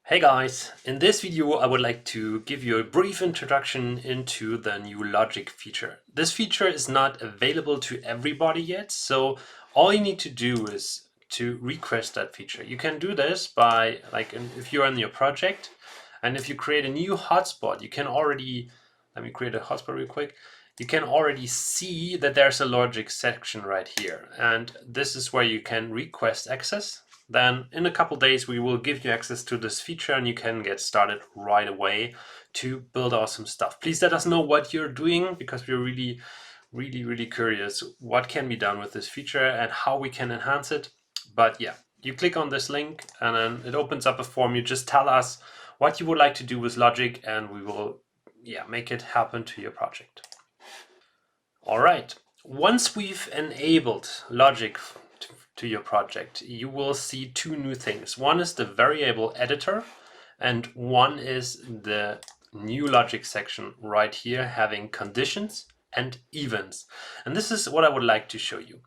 Hey guys, in this video I would like to give you a brief introduction into the new logic feature. This feature is not available to everybody yet, so all you need to do is to request that feature. You can do this by, if you're in your project, and if you create a new hotspot, you can already, let me create a hotspot real quick, you can already see that there's a logic section right here, and this is where you can request access. Then in a couple days we will give you access to this feature and you can get started right away to build awesome stuff. Please let us know what you're doing because we're really curious what can be done with this feature and how we can enhance it. But yeah, you click on this link and then it opens up a form. You just tell us what you would like to do with logic and we will make it happen to your project. All right, once we've enabled logic to your project, you will see two new things. One is the variable editor and one is the new logic section right here having conditions and events. And this is what I would like to show you.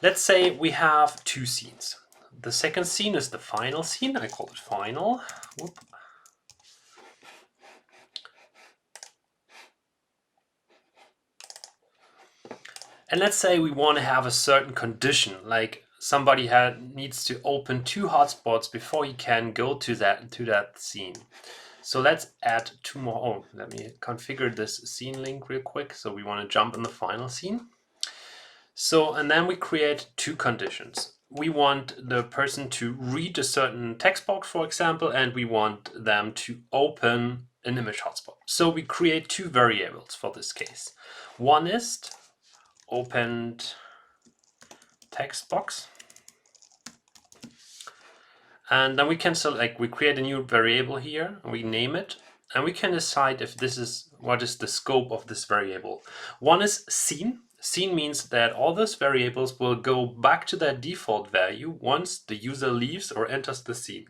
Let's say we have two scenes. The second scene is the final scene. I call it final. Whoop. And let's say we want to have a certain condition, like somebody needs to open two hotspots before he can go to that scene. So let's add two more. Oh, let me configure this scene link real quick. So we want to jump in the final scene. So, and then we create two conditions. We want the person to read a certain text box, for example, and we want them to open an image hotspot. So we create two variables for this case. One is opened text box, and then we can select, we create a new variable here, and we name it, and we can decide if this is, what is the scope of this variable. One is scene. Scene means that all those variables will go back to their default value once the user leaves or enters the scene.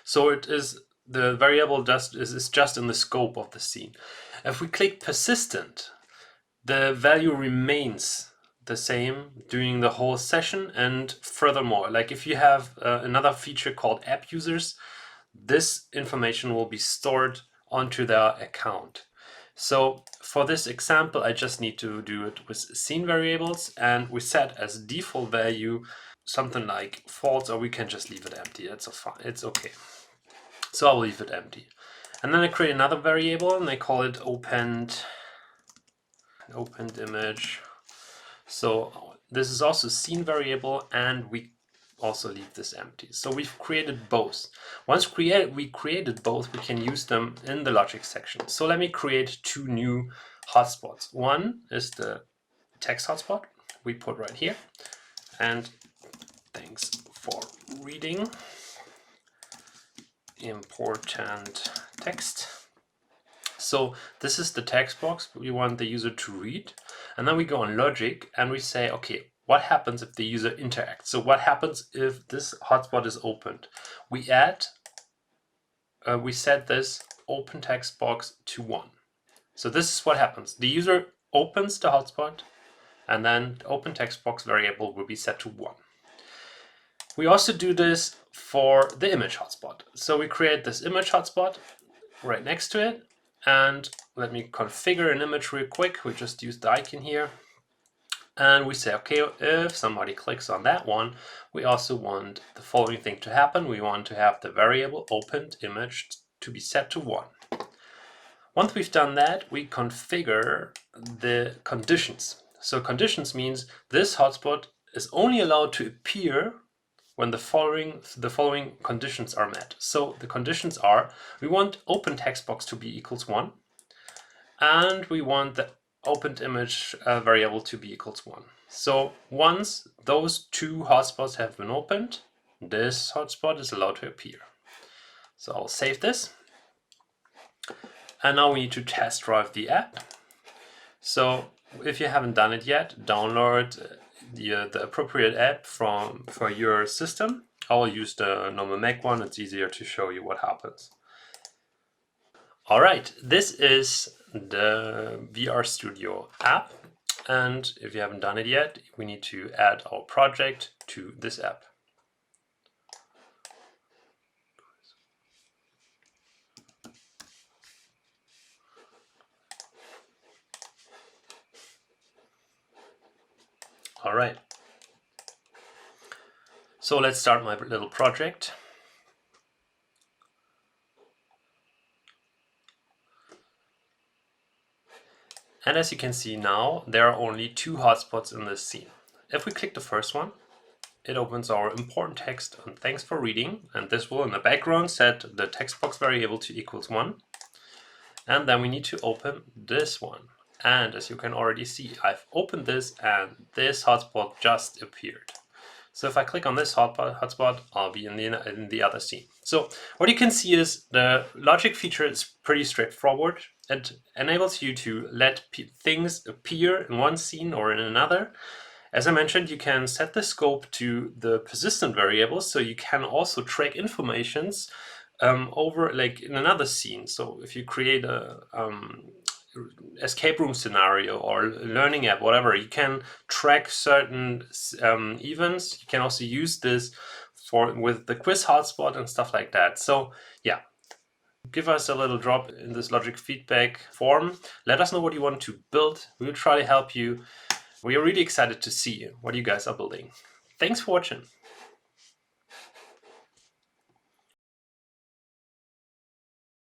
So it is, the variable is just in the scope of the scene. If we click persistent, the value remains the same during the whole session. And furthermore, like if you have another feature called app users, this information will be stored onto their account. So for this example, I just need to do it with scene variables, and we set as default value something like false, or we can just leave it empty. That's fine. It's okay. So I'll leave it empty. And then I create another variable and I call it opened image. So this is also scene variable, and we also leave this empty. So we've created both. Once we created both, we can use them in the logic section. So let me create two new hotspots. One is the text hotspot we put right here, and thanks for reading important text. So this is the text box we want the user to read, and then we go on logic and we say, okay, what happens if the user interacts? So what happens if this hotspot is opened? We set this open text box to 1. So this is what happens. The user opens the hotspot and then the open text box variable will be set to 1. We also do this for the image hotspot. So we create this image hotspot right next to it. And let me configure an image real quick. We just use the icon here. And we say, okay, if somebody clicks on that one, we also want the following thing to happen. We want to have the variable opened image to be set to 1. Once we've done that, we configure the conditions. So conditions means this hotspot is only allowed to appear when the following conditions are met. So the conditions are, we want open text box to be equals 1, and we want the opened image variable to be equals 1. So once those two hotspots have been opened, this hotspot is allowed to appear. So I'll save this. And now we need to test drive the app. So if you haven't done it yet, download the appropriate app for your system. I'll use the normal Mac one. It's easier to show you what happens. All right, this is the VR Studio app. And if you haven't done it yet, we need to add our project to this app. All right. So let's start my little project. And as you can see now, there are only 2 hotspots in this scene. If we click the first one, it opens our important text and thanks for reading. And this will in the background set the text box variable to equals 1. And then we need to open this one. And as you can already see, I've opened this and this hotspot just appeared. So if I click on this hotspot, I'll be in the other scene. So what you can see is the logic feature is pretty straightforward. It enables you to let things appear in one scene or in another. As I mentioned, you can set the scope to the persistent variables, so you can also track informations over like in another scene. So if you create a escape room scenario or learning app, whatever, you can track certain events. You can also use this with the quiz hotspot and stuff like that. So yeah, give us a little drop in this logic feedback form. Let us know what you want to build. We'll try to help you. We are really excited to see what you guys are building. Thanks for watching.